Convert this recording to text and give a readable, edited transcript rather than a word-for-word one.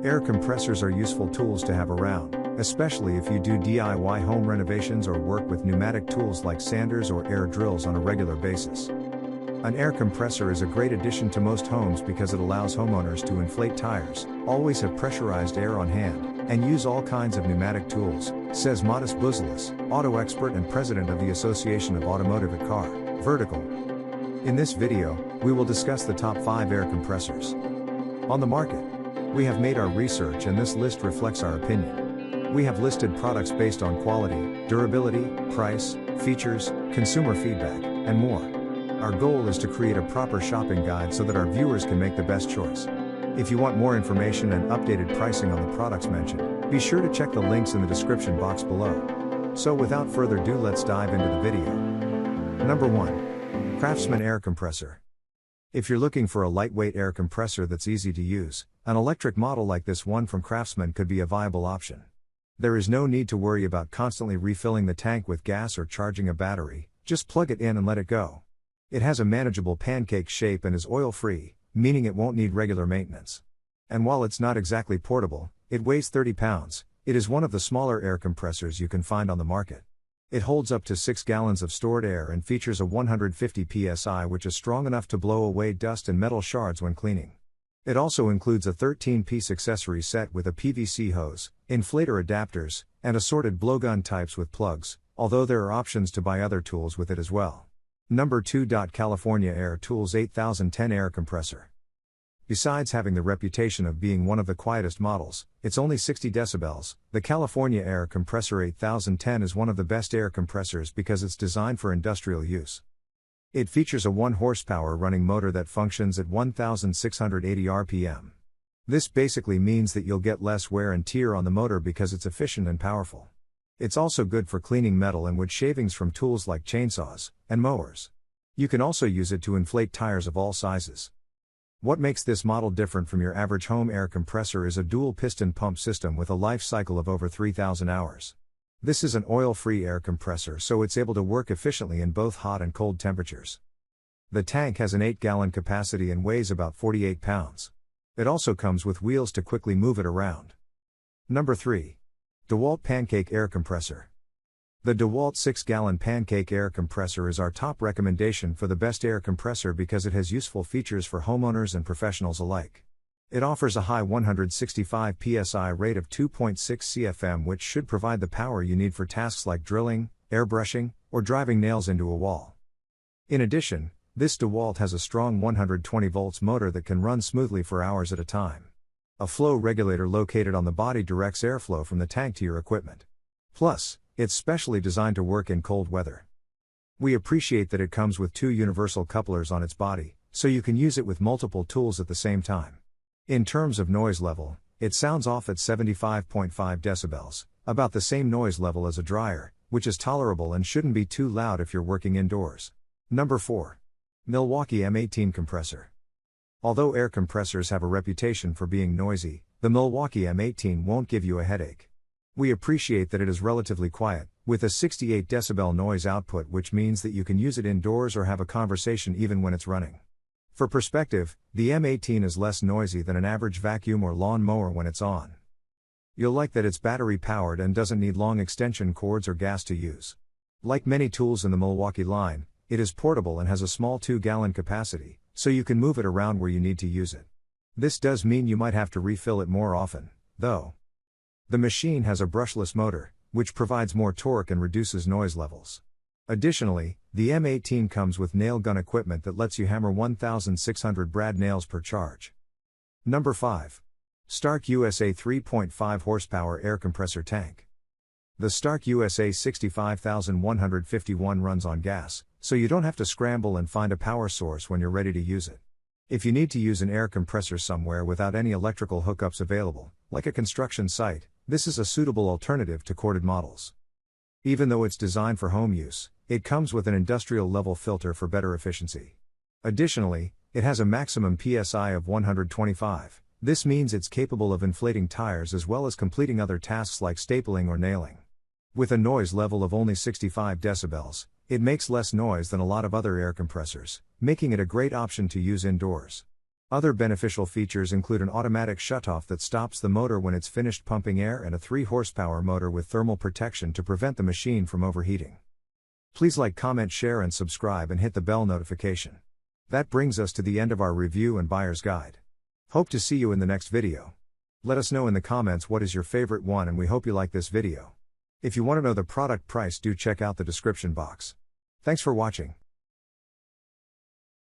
Air compressors are useful tools to have around, especially if you do DIY home renovations or work with pneumatic tools like sanders or air drills on a regular basis. An air compressor is a great addition to most homes because it allows homeowners to inflate tires, always have pressurized air on hand, and use all kinds of pneumatic tools, says Modest Buzelis, auto expert and president of the Association of Automotive at Car, Vertical. In this video, we will discuss the top 5 air compressors on the market. We have made our research and this list reflects our opinion. We have listed products based on quality, durability, price, features, consumer feedback, and more. Our goal is to create a proper shopping guide so that our viewers can make the best choice. If you want more information and updated pricing on the products mentioned, be sure to check the links in the description box below. So without further ado, let's dive into the video. Number 1. Craftsman Air Compressor. If you're looking for a lightweight air compressor that's easy to use, an electric model like this one from Craftsman could be a viable option. There is no need to worry about constantly refilling the tank with gas or charging a battery, just plug it in and let it go. It has a manageable pancake shape and is oil-free, meaning it won't need regular maintenance. And while it's not exactly portable, it weighs 30 pounds, it is one of the smaller air compressors you can find on the market. It holds up to 6 gallons of stored air and features a 150 psi which is strong enough to blow away dust and metal shards when cleaning. It also includes a 13-piece accessory set with a PVC hose, inflator adapters, and assorted blowgun types with plugs, although there are options to buy other tools with it as well. Number 2. California Air Tools 8010 Air Compressor. Besides having the reputation of being one of the quietest models, it's only 60 decibels, the California Air Compressor 8010 is one of the best air compressors because it's designed for industrial use. It features a 1 horsepower running motor that functions at 1680 RPM. This basically means that you'll get less wear and tear on the motor because it's efficient and powerful. It's also good for cleaning metal and wood shavings from tools like chainsaws and mowers. You can also use it to inflate tires of all sizes. What makes this model different from your average home air compressor is a dual piston pump system with a life cycle of over 3,000 hours. This is an oil-free air compressor, so it's able to work efficiently in both hot and cold temperatures. The tank has an 8-gallon capacity and weighs about 48 pounds. It also comes with wheels to quickly move it around. Number 3. DeWalt Pancake Air Compressor. The DeWalt 6-gallon pancake air compressor is our top recommendation for the best air compressor because it has useful features for homeowners and professionals alike. It offers a high 165 psi rate of 2.6 CFM, which should provide the power you need for tasks like drilling, airbrushing, or driving nails into a wall. In addition, this DeWalt has a strong 120 volts motor that can run smoothly for hours at a time. A flow regulator located on the body directs airflow from the tank to your equipment. Plus, it's specially designed to work in cold weather. We appreciate that it comes with 2 universal couplers on its body, so you can use it with multiple tools at the same time. In terms of noise level, it sounds off at 75.5 decibels, about the same noise level as a dryer, which is tolerable and shouldn't be too loud if you're working indoors. Number 4. Milwaukee M18 Compressor. Although air compressors have a reputation for being noisy, the Milwaukee M18 won't give you a headache. We appreciate that it is relatively quiet, with a 68 decibel noise output, which means that you can use it indoors or have a conversation even when it's running. For perspective, the M18 is less noisy than an average vacuum or lawn mower when it's on. You'll like that it's battery powered and doesn't need long extension cords or gas to use. Like many tools in the Milwaukee line, it is portable and has a small 2-gallon capacity, so you can move it around where you need to use it. This does mean you might have to refill it more often, though. The machine has a brushless motor, which provides more torque and reduces noise levels. Additionally, the M18 comes with nail gun equipment that lets you hammer 1,600 brad nails per charge. Number 5. Stark USA 3.5 horsepower air compressor tank. The Stark USA 65151 runs on gas, so you don't have to scramble and find a power source when you're ready to use it. If you need to use an air compressor somewhere without any electrical hookups available, like a construction site, this is a suitable alternative to corded models. Even though it's designed for home use, it comes with an industrial-level filter for better efficiency. Additionally, it has a maximum PSI of 125. This means it's capable of inflating tires as well as completing other tasks like stapling or nailing. With a noise level of only 65 decibels, it makes less noise than a lot of other air compressors, making it a great option to use indoors. Other beneficial features include an automatic shutoff that stops the motor when it's finished pumping air and a 3 horsepower motor with thermal protection to prevent the machine from overheating. Please like, comment, share and subscribe and hit the bell notification. That brings us to the end of our review and buyer's guide. Hope to see you in the next video. Let us know in the comments what is your favorite one, and we hope you like this video. If you want to know the product price, do check out the description box. Thanks for watching.